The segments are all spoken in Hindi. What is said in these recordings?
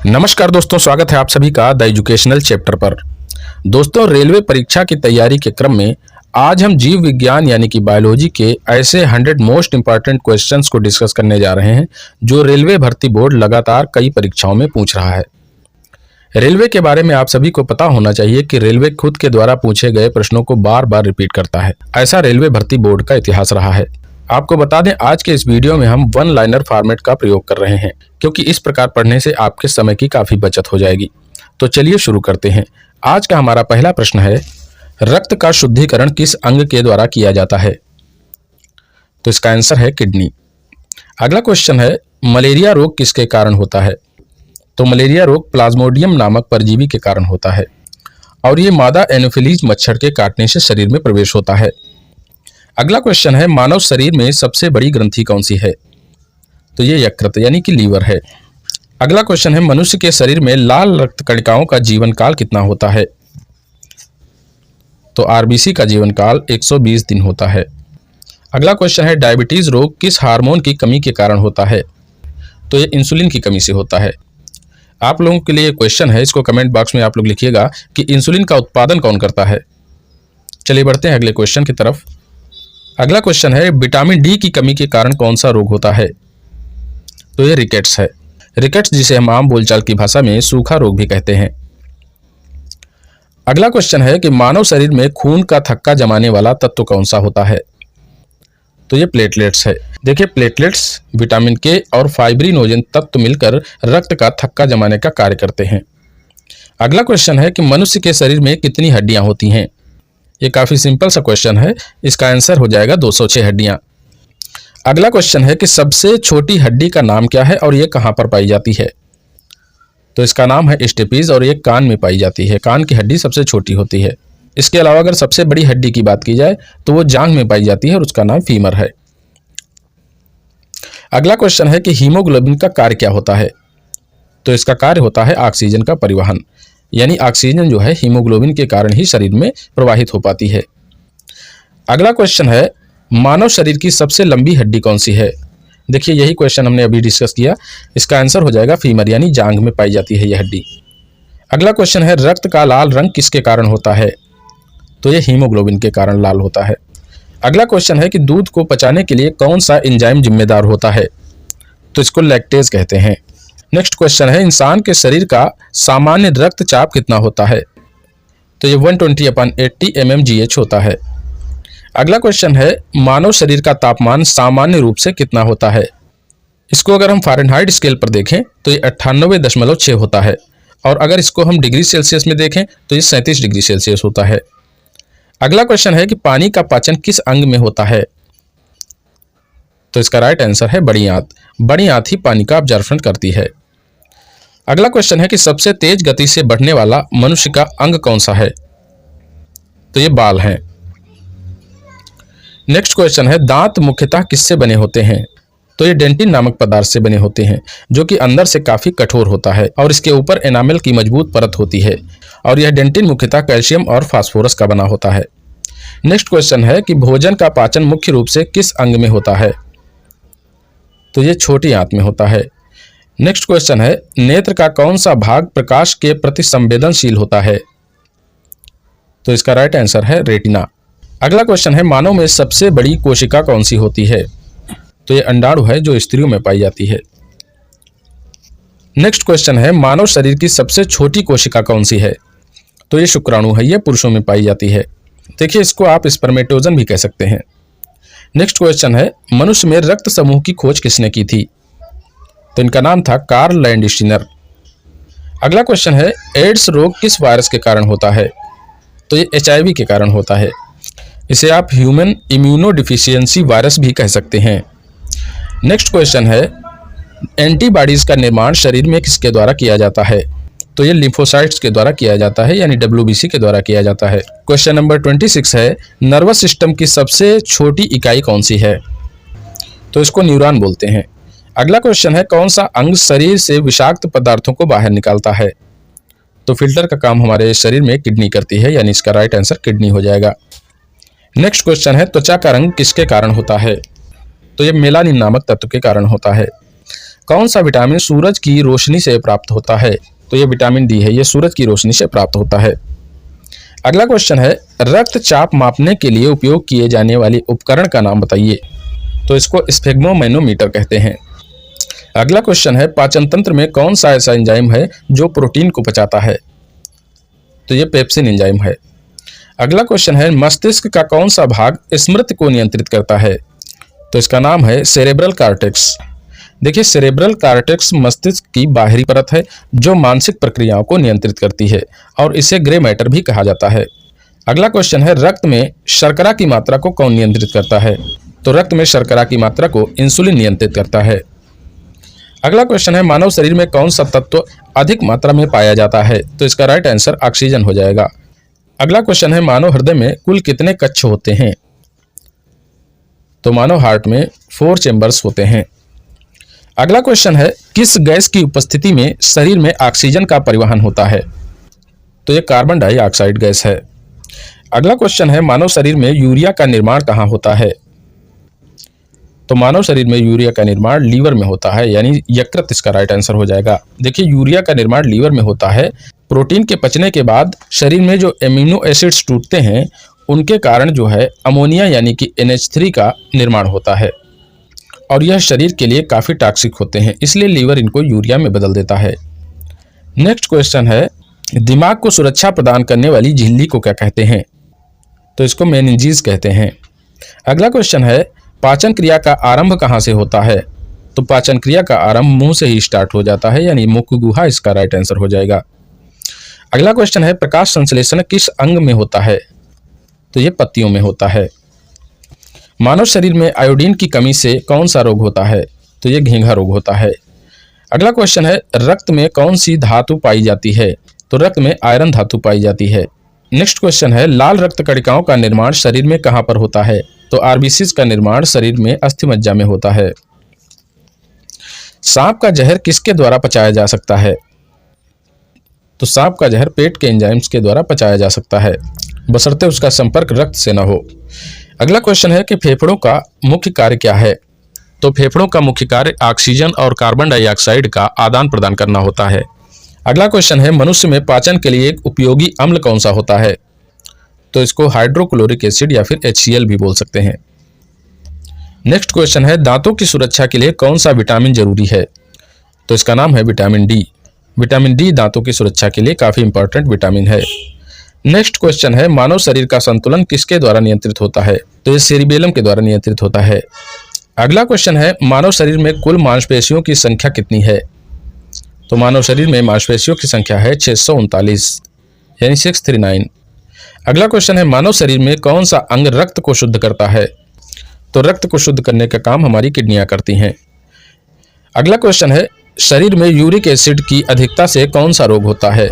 नमस्कार दोस्तों, स्वागत है आप सभी का द एजुकेशनल चैप्टर पर। दोस्तों, रेलवे परीक्षा की तैयारी के क्रम में आज हम जीव विज्ञान यानी कि बायोलॉजी के ऐसे 100 मोस्ट इंपॉर्टेंट क्वेश्चंस को डिस्कस करने जा रहे हैं जो रेलवे भर्ती बोर्ड लगातार कई परीक्षाओं में पूछ रहा है। रेलवे के बारे में आप सभी को पता होना चाहिए कि रेलवे खुद के द्वारा पूछे गए प्रश्नों को बार बार रिपीट करता है। ऐसा रेलवे भर्ती बोर्ड का इतिहास रहा है। आपको बता दें, आज के इस वीडियो में हम वन लाइनर फॉर्मेट का प्रयोग कर रहे हैं क्योंकि इस प्रकार पढ़ने से आपके समय की काफी बचत हो जाएगी। तो चलिए शुरू करते हैं। आज का हमारा पहला प्रश्न है, रक्त का शुद्धिकरण किस अंग के द्वारा किया जाता है? तो इसका आंसर है किडनी। अगला क्वेश्चन है, मलेरिया रोग किसके कारण होता है? तो मलेरिया रोग प्लाज्मोडियम नामक परजीवी के कारण होता है और ये मादा एनोफिलीज मच्छर के काटने से शरीर में प्रवेश होता है। अगला क्वेश्चन है, मानव शरीर में सबसे बड़ी ग्रंथि कौन सी है? तो ये यकृत यानी कि लीवर है। अगला क्वेश्चन है, मनुष्य के शरीर में लाल रक्त कणिकाओं का जीवन काल कितना होता है? तो आरबीसी का जीवन काल 120 दिन होता है। अगला क्वेश्चन है, डायबिटीज रोग किस हार्मोन की कमी के कारण होता है? तो ये इंसुलिन की कमी से होता है। आप लोगों के लिए क्वेश्चन है, इसको कमेंट बॉक्स में आप लोग लिखिएगा कि इंसुलिन का उत्पादन कौन करता है। चलिए बढ़ते हैं अगले क्वेश्चन की तरफ। अगला क्वेश्चन है, विटामिन डी की कमी के कारण कौन सा रोग होता है? तो ये रिकेट्स है। रिकेट्स जिसे हम आम बोलचाल की भाषा में सूखा रोग भी कहते हैं। अगला क्वेश्चन है कि मानव शरीर में खून का थक्का जमाने वाला तत्व कौन सा होता है? तो ये प्लेटलेट्स है। देखिए, प्लेटलेट्स विटामिन के और फाइब्रिनोजन तत्व मिलकर रक्त का थक्का जमाने का कार्य करते हैं। अगला क्वेश्चन है कि मनुष्य के शरीर में कितनी हड्डियां होती हैं? ये काफी सिंपल सा क्वेश्चन है, इसका आंसर हो जाएगा 206 हड्डियां। अगला क्वेश्चन है कि सबसे छोटी हड्डी का नाम क्या है और ये कहां पर पाई जाती है? तो इसका नाम है स्टेपीज और ये कान में पाई जाती है। कान की हड्डी सबसे छोटी होती है। इसके अलावा अगर सबसे बड़ी हड्डी की बात की जाए तो वो जांघ में पाई जाती है और उसका नाम फीमर है। अगला क्वेश्चन है कि हीमोग्लोबिन का कार्य क्या होता है? तो इसका कार्य होता है ऑक्सीजन का परिवहन, यानी ऑक्सीजन जो है हीमोग्लोबिन के कारण ही शरीर में प्रवाहित हो पाती है। अगला क्वेश्चन है, मानव शरीर की सबसे लंबी हड्डी कौन सी है? देखिए, यही क्वेश्चन हमने अभी डिस्कस किया। इसका आंसर हो जाएगा फीमर, यानी जांघ में पाई जाती है यह हड्डी। अगला क्वेश्चन है, रक्त का लाल रंग किसके कारण होता है? तो यह हीमोग्लोबिन के कारण लाल होता है। अगला क्वेश्चन है कि दूध को पचाने के लिए कौन सा एंजाइम जिम्मेदार होता है? तो इसको लैक्टेज कहते हैं। नेक्स्ट क्वेश्चन है, इंसान के शरीर का सामान्य रक्तचाप कितना होता है? तो ये 120/80 mmGH होता है। अगला क्वेश्चन है, मानव शरीर का तापमान सामान्य रूप से कितना होता है? इसको अगर हम फ़ारेनहाइट स्केल पर देखें तो ये 98.6 होता है और अगर इसको हम डिग्री सेल्सियस में देखें तो ये 37 डिग्री सेल्सियस होता है। अगला क्वेश्चन है कि पानी का पाचन किस अंग में होता है? तो इसका राइट आंसर है बड़ी आंत। बड़ी आंत ही पानी का अब्जॉर्प्शन करती है। अगला क्वेश्चन है कि सबसे तेज गति से बढ़ने वाला मनुष्य का अंग कौन सा है? तो ये बाल हैं। नेक्स्ट क्वेश्चन है, दांत मुख्यतः किससे बने होते हैं? तो ये डेंटिन नामक पदार्थ से बने होते हैं जो कि अंदर से काफी कठोर होता है और इसके ऊपर एनामेल की मजबूत परत होती है और यह डेंटिन मुख्यतः कैल्शियम और फास्फोरस का बना होता है। नेक्स्ट क्वेश्चन है कि भोजन का पाचन मुख्य रूप से किस अंग में होता है? तो ये छोटी आंत में होता है। नेक्स्ट क्वेश्चन है, नेत्र का कौन सा भाग प्रकाश के प्रति संवेदनशील होता है? तो इसका राइट आंसर है रेटिना। अगला क्वेश्चन है, मानव में सबसे बड़ी कोशिका कौन सी होती है? तो ये अंडाणु है जो स्त्रियों में पाई जाती है। नेक्स्ट क्वेश्चन है, मानव शरीर की सबसे छोटी कोशिका कौन सी है? तो ये शुक्राणु है, ये पुरुषों में पाई जाती है। देखिए, इसको आप स्पर्मेटोजन भी कह सकते हैं। नेक्स्ट क्वेश्चन है, मनुष्य में रक्त समूह की खोज किसने की थी? तो इनका नाम था कार्ल लैंडस्टीनर। अगला क्वेश्चन है, एड्स रोग किस वायरस के कारण होता है? तो ये HIV के कारण होता है। इसे आप ह्यूमन इम्यूनोडिफिशियंसी वायरस भी कह सकते हैं। नेक्स्ट क्वेश्चन है, एंटीबॉडीज का निर्माण शरीर में किसके द्वारा किया जाता है? तो ये लिम्फोसाइट्स के द्वारा किया जाता है, यानी WBC के द्वारा किया जाता है। क्वेश्चन नंबर 26 है, नर्वस सिस्टम की सबसे छोटी इकाई कौन सी है? तो इसको न्यूरॉन बोलते हैं। अगला क्वेश्चन है, कौन सा अंग शरीर से विषाक्त पदार्थों को बाहर निकालता है? तो फिल्टर का काम हमारे शरीर में किडनी करती है, यानी इसका राइट आंसर किडनी हो जाएगा। नेक्स्ट क्वेश्चन है, त्वचा का रंग किसके कारण होता है? तो ये मेलानिन नामक तत्व के कारण होता है। कौन सा विटामिन सूरज की रोशनी से प्राप्त होता है? तो ये विटामिन डी है, ये सूरज की रोशनी से प्राप्त होता है। अगला क्वेश्चन है, रक्तचाप मापने के लिए उपयोग किए जाने वाले उपकरण का नाम बताइए। तो इसको स्फेग्मोमैनोमीटर कहते हैं। अगला क्वेश्चन है, पाचन तंत्र में कौन सा ऐसा एंजाइम है जो प्रोटीन को पचाता है? तो ये पेप्सिन एंजाइम है। अगला क्वेश्चन है, मस्तिष्क का कौन सा भाग स्मृति को नियंत्रित करता है? तो इसका नाम है सेरेब्रल कॉर्टेक्स। देखिए, सेरेब्रल कॉर्टेक्स मस्तिष्क की बाहरी परत है जो मानसिक प्रक्रियाओं को नियंत्रित करती है और इसे ग्रे मैटर भी कहा जाता है। अगला क्वेश्चन है, रक्त में शर्करा की मात्रा को कौन नियंत्रित करता है? तो रक्त में शर्करा की मात्रा को इंसुलिन नियंत्रित करता है। अगला क्वेश्चन है, मानव शरीर में कौन सा तत्व अधिक मात्रा में पाया जाता है? तो इसका राइट आंसर ऑक्सीजन हो जाएगा। अगला क्वेश्चन है, मानव हृदय में कुल कितने कक्ष होते हैं? तो मानव हार्ट में 4 चेंबर्स होते हैं। अगला क्वेश्चन है, किस गैस की उपस्थिति में शरीर में ऑक्सीजन का परिवहन होता है? तो ये कार्बन डाइऑक्साइड गैस है। अगला क्वेश्चन है, मानव शरीर में यूरिया का निर्माण कहाँ होता है? तो मानव शरीर में यूरिया का निर्माण लीवर में होता है, यानी यकृत इसका राइट आंसर हो जाएगा। देखिए, यूरिया का निर्माण लीवर में होता है। प्रोटीन के पचने के बाद शरीर में जो एमिनो एसिड्स टूटते हैं उनके कारण जो है अमोनिया यानी कि NH3 का निर्माण होता है और यह शरीर के लिए काफ़ी टॉक्सिक होते हैं, इसलिए लीवर इनको यूरिया में बदल देता है। नेक्स्ट क्वेश्चन है, दिमाग को सुरक्षा प्रदान करने वाली झिल्ली को क्या कहते हैं? तो इसको मेनिंजीज कहते हैं। अगला क्वेश्चन है, पाचन क्रिया का आरंभ कहाँ से होता है? तो पाचन क्रिया का आरंभ मुंह से ही स्टार्ट हो जाता है, यानी मुख गुहा इसका राइट आंसर हो जाएगा। अगला क्वेश्चन है, प्रकाश संश्लेषण किस अंग में होता है? तो ये पत्तियों में होता है। मानव शरीर में आयोडीन की कमी से कौन सा रोग होता है? तो ये घेंघा रोग होता है। अगला क्वेश्चन है, रक्त में कौन सी धातु पाई जाती है? तो रक्त में आयरन धातु पाई जाती है। नेक्स्ट क्वेश्चन है, लाल रक्त कणिकाओं का निर्माण शरीर में कहाँ पर होता है? तो आरबीसीज का निर्माण शरीर में अस्थिमज्जा में होता है। सांप का जहर किसके द्वारा पचाया जा सकता है? तो सांप का जहर पेट के एंजाइम्स के द्वारा पचाया जा सकता है, बशर्ते उसका संपर्क रक्त से न हो। अगला क्वेश्चन है कि फेफड़ों का मुख्य कार्य क्या है? तो फेफड़ों का मुख्य कार्य ऑक्सीजन और कार्बन डाइऑक्साइड का आदान प्रदान करना होता है। अगला क्वेश्चन है, मनुष्य में पाचन के लिए एक उपयोगी अम्ल कौन सा होता है? तो इसको हाइड्रोक्लोरिक एसिड या फिर HCl भी बोल सकते हैं। नेक्स्ट क्वेश्चन है, दांतों की सुरक्षा के लिए कौन सा विटामिन जरूरी है? तो इसका नाम है विटामिन डी। विटामिन डी दांतों की सुरक्षा के लिए काफी इंपॉर्टेंट विटामिन है। नेक्स्ट क्वेश्चन है, मानव शरीर का संतुलन किसके द्वारा नियंत्रित होता है? तो ये सेरिबेलम के द्वारा नियंत्रित होता है। अगला क्वेश्चन है, मानव शरीर में कुल मांसपेशियों की संख्या कितनी है? तो मानव शरीर में मांसपेशियों की संख्या है 639 यानी 639। अगला क्वेश्चन है, मानव शरीर में कौन सा अंग रक्त को शुद्ध करता है? तो रक्त को शुद्ध करने का काम हमारी किडनियां करती हैं। अगला क्वेश्चन है, शरीर में यूरिक एसिड की अधिकता से कौन सा रोग होता है?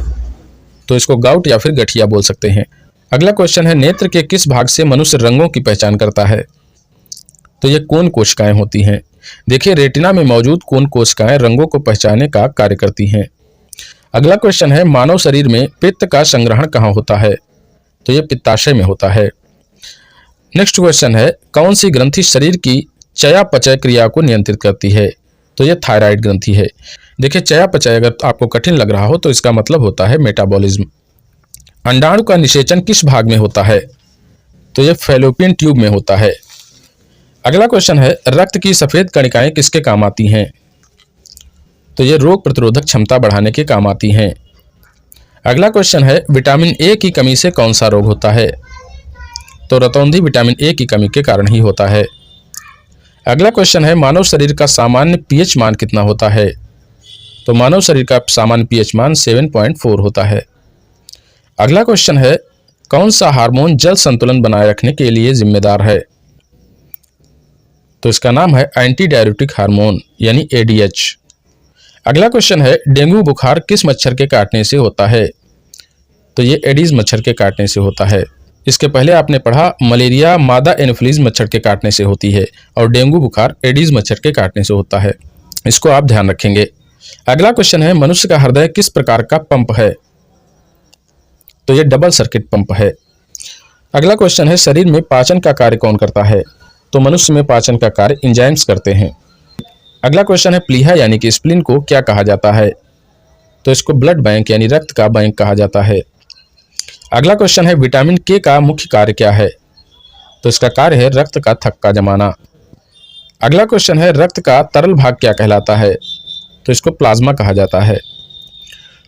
तो इसको गाउट या फिर गठिया बोल सकते हैं। अगला क्वेश्चन है, नेत्र के किस भाग से मनुष्य रंगों की पहचान करता है? तो ये कोन कोशिकाएं होती हैं। देखिए, रेटिना में मौजूद कोन कोशिकाएं रंगों को पहचानने का कार्य करती हैं। अगला क्वेश्चन है, मानव शरीर में पित्त का संग्रहण कहाँ होता है? तो ये पित्ताशय में होता है। नेक्स्ट क्वेश्चन है, कौन सी ग्रंथि शरीर की चयापचय क्रिया को नियंत्रित करती है? तो ये थायराइड ग्रंथि है। देखिए, चयापचय अगर आपको कठिन लग रहा हो तो इसका मतलब होता है मेटाबॉलिज्म। अंडाणु का निषेचन किस भाग में होता है? तो ये फैलोपियन ट्यूब में होता है। अगला क्वेश्चन है, रक्त की सफेद कणिकाएं किसके काम आती हैं? तो ये रोग प्रतिरोधक क्षमता बढ़ाने के काम आती हैं। अगला क्वेश्चन है, विटामिन ए की कमी से कौन सा रोग होता है? तो रतौंधी विटामिन ए की कमी के कारण ही होता है। अगला क्वेश्चन है, मानव शरीर का सामान्य पीएच मान कितना होता है? तो मानव शरीर का सामान्य पीएच मान 7.4 होता है। अगला क्वेश्चन है, कौन सा हार्मोन जल संतुलन बनाए रखने के लिए जिम्मेदार है? तो इसका नाम है एंटी डाययूरेटिक हार्मोन यानी ADH। अगला क्वेश्चन है, डेंगू बुखार किस मच्छर के काटने से होता है? तो ये एडीज मच्छर के काटने से होता है। इसके पहले आपने पढ़ा मलेरिया मादा एनोफिलीज मच्छर के काटने से होती है और डेंगू बुखार एडीज मच्छर के काटने से होता है। इसको आप ध्यान रखेंगे। अगला क्वेश्चन है, मनुष्य का हृदय किस प्रकार का पंप है? तो ये डबल सर्किट पंप है। अगला क्वेश्चन है, शरीर में पाचन का कार्य कौन करता है? तो मनुष्य में पाचन का कार्य एंजाइम्स करते हैं। अगला क्वेश्चन है प्लीहा यानी कि स्प्लीन को क्या कहा जाता है? तो इसको ब्लड बैंक यानी रक्त का बैंक कहा जाता है। अगला क्वेश्चन है विटामिन के का मुख्य कार्य क्या है? तो इसका कार्य है रक्त का थक्का जमाना। अगला क्वेश्चन है रक्त का तरल भाग क्या कहलाता है? तो इसको प्लाज्मा कहा जाता है।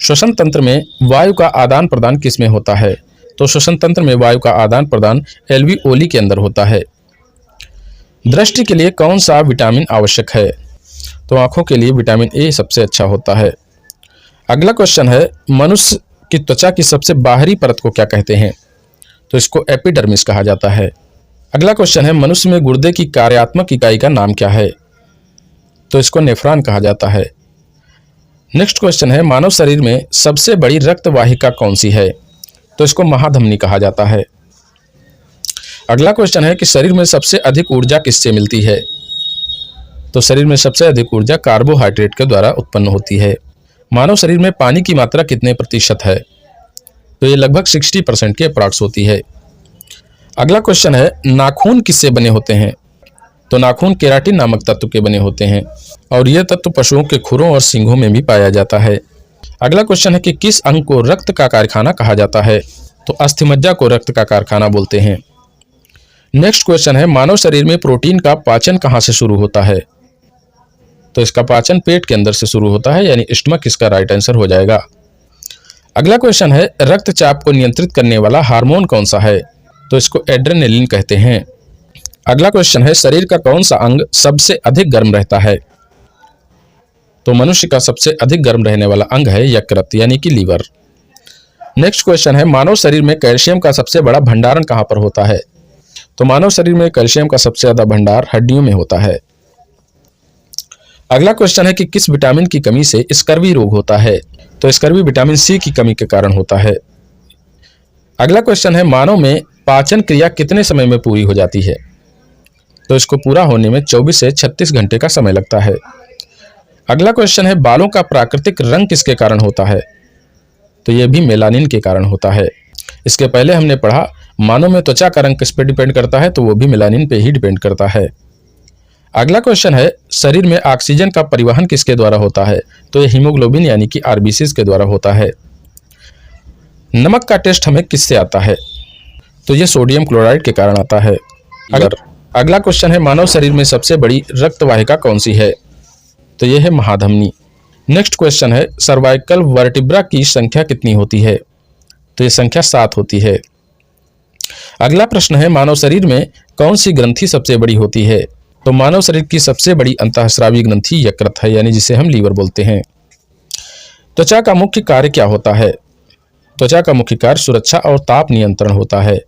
श्वसन तंत्र में वायु का आदान प्रदान किस में होता है? तो श्वसन तंत्र में वायु का आदान प्रदान एल्वियोली के अंदर होता है। दृष्टि के लिए कौन सा विटामिन आवश्यक है? तो आंखों के लिए विटामिन ए सबसे अच्छा होता है। अगला क्वेश्चन है मनुष्य की त्वचा की सबसे बाहरी परत को क्या कहते हैं? तो इसको एपिडर्मिस कहा जाता है। अगला क्वेश्चन है मनुष्य में गुर्दे की कार्यात्मक इकाई का नाम क्या है? तो इसको नेफ्रॉन कहा जाता है। नेक्स्ट क्वेश्चन है मानव शरीर में सबसे बड़ी रक्त वाहिका कौन सी है? तो इसको महाधमनी कहा जाता है। अगला क्वेश्चन है कि शरीर में सबसे अधिक ऊर्जा किससे मिलती है? तो शरीर में सबसे अधिक ऊर्जा कार्बोहाइड्रेट के द्वारा उत्पन्न होती है। मानव शरीर में पानी की मात्रा कितने प्रतिशत है? तो ये लगभग 60% के अप्रॉक्स होती है। अगला क्वेश्चन है नाखून किससे बने होते हैं? तो नाखून केराटिन नामक तत्व के बने होते हैं और यह तत्व पशुओं के खुरों और सींगों में भी पाया जाता है। अगला क्वेश्चन है कि किस अंग को रक्त का कारखाना कहा जाता है? तो अस्थिमज्जा को रक्त का कारखाना बोलते हैं। नेक्स्ट क्वेश्चन है मानव शरीर में प्रोटीन का पाचन कहाँ से शुरू होता है? तो इसका पाचन पेट के अंदर से शुरू होता है यानी स्टमक इसका राइट आंसर हो जाएगा। अगला क्वेश्चन है रक्तचाप को नियंत्रित करने वाला हार्मोन कौन सा है? तो इसको एड्रेनलिन कहते हैं। अगला क्वेश्चन है शरीर का कौन सा अंग सबसे अधिक गर्म रहता है? तो मनुष्य का सबसे अधिक गर्म रहने वाला अंग है यकृत यानी कि लीवर। नेक्स्ट क्वेश्चन है मानव शरीर में कैल्शियम का सबसे बड़ा भंडारण कहाँ पर होता है? तो मानव शरीर में कैल्शियम का सबसे ज्यादा भंडार हड्डियों में होता है। अगला क्वेश्चन है कि किस विटामिन की कमी से स्कर्वी रोग होता है? तो स्कर्वी विटामिन सी की कमी के कारण होता है। अगला क्वेश्चन है मानव में पाचन क्रिया कितने समय में पूरी हो जाती है? तो इसको पूरा होने में 24 से 36 घंटे का समय लगता है। अगला क्वेश्चन है बालों का प्राकृतिक रंग किसके कारण होता है? तो यह भी मेलानिन के कारण होता है। इसके पहले हमने पढ़ा मानव में त्वचा का रंग किस पे डिपेंड करता है? तो वो भी मेलानिन पे ही डिपेंड करता है। अगला क्वेश्चन है शरीर में ऑक्सीजन का परिवहन किसके द्वारा होता है? तो यह हीमोग्लोबिन यानी कि आरबीसी के द्वारा होता है। नमक का टेस्ट हमें किससे आता है? तो यह सोडियम क्लोराइड के कारण आता है। अगला क्वेश्चन है मानव शरीर में सबसे बड़ी रक्त वाहिका कौन सी है? तो यह है महाधमनी। नेक्स्ट क्वेश्चन है सर्वाइकल वर्टिब्रा की संख्या कितनी होती है? तो यह संख्या 7 होती है। अगला प्रश्न है मानव शरीर में कौन सी ग्रंथि सबसे बड़ी होती है? तो मानव शरीर की सबसे बड़ी अंतःस्रावी ग्रंथि यकृत है यानी जिसे हम लीवर बोलते हैं। त्वचा का मुख्य कार्य क्या होता है? त्वचा का मुख्य कार्य सुरक्षा और ताप नियंत्रण होता है।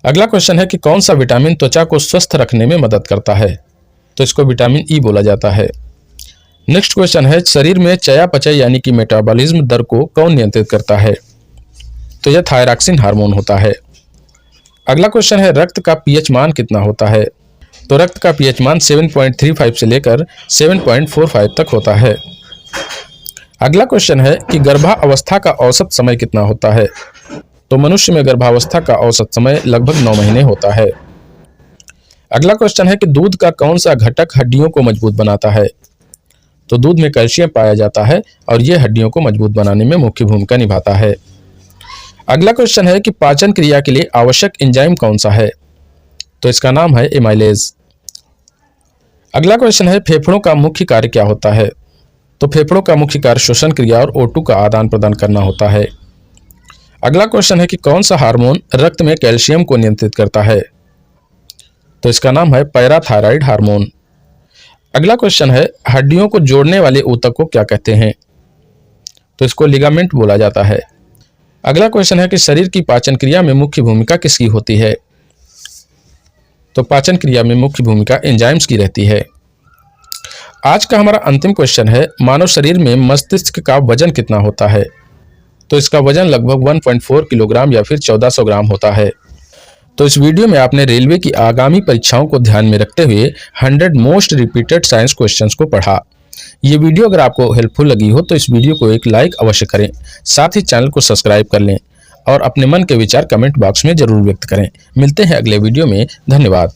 अगला क्वेश्चन है कि कौन सा विटामिन त्वचा को स्वस्थ रखने में मदद करता है? तो इसको विटामिन ई बोला जाता है। नेक्स्ट क्वेश्चन है शरीर में चयापचय यानी कि मेटाबॉलिज्म दर को कौन नियंत्रित करता है? तो यह थायरॉक्सिन हार्मोन होता है। अगला क्वेश्चन है रक्त का पीएच मान कितना होता है? तो रक्त का पीएच मान 7.35 से लेकर 7.45 तक होता है। अगला क्वेश्चन है कि गर्भावस्था का औसत समय कितना होता है? तो मनुष्य में गर्भावस्था का औसत समय लगभग 9 महीने होता है। अगला क्वेश्चन है कि दूध का कौन सा घटक हड्डियों को मजबूत बनाता है? तो दूध में कैल्शियम पाया जाता है और यह हड्डियों को मजबूत बनाने में मुख्य भूमिका निभाता है। अगला क्वेश्चन है कि पाचन क्रिया के लिए आवश्यक एंजाइम कौन सा है? तो इसका नाम है एमाइलेज। अगला क्वेश्चन है फेफड़ों का मुख्य कार्य क्या होता है? तो फेफड़ों का मुख्य कार्य श्वसन क्रिया और O2 का आदान प्रदान करना होता है। अगला क्वेश्चन है कि कौन सा हार्मोन रक्त में कैल्शियम को नियंत्रित करता है? तो इसका नाम है पैराथायराइड हार्मोन। अगला क्वेश्चन है हड्डियों को जोड़ने वाले ऊतक को क्या कहते हैं? तो इसको लिगामेंट बोला जाता है। अगला क्वेश्चन है कि शरीर की पाचन क्रिया में मुख्य भूमिका किसकी होती है? तो पाचन क्रिया में मुख्य भूमिका एंजाइम्स की रहती है। आज का हमारा अंतिम क्वेश्चन है मानव शरीर में मस्तिष्क का वजन कितना होता है? तो इसका वजन लगभग 1.4 किलोग्राम या फिर 1400 ग्राम होता है। तो इस वीडियो में आपने रेलवे की आगामी परीक्षाओं को ध्यान में रखते हुए 100 मोस्ट रिपीटेड साइंस क्वेश्चंस को पढ़ा। ये वीडियो अगर आपको हेल्पफुल लगी हो तो इस वीडियो को एक लाइक अवश्य करें, साथ ही चैनल को सब्सक्राइब कर लें और अपने मन के विचार कमेंट बॉक्स में जरूर व्यक्त करें। मिलते हैं अगले वीडियो में। धन्यवाद।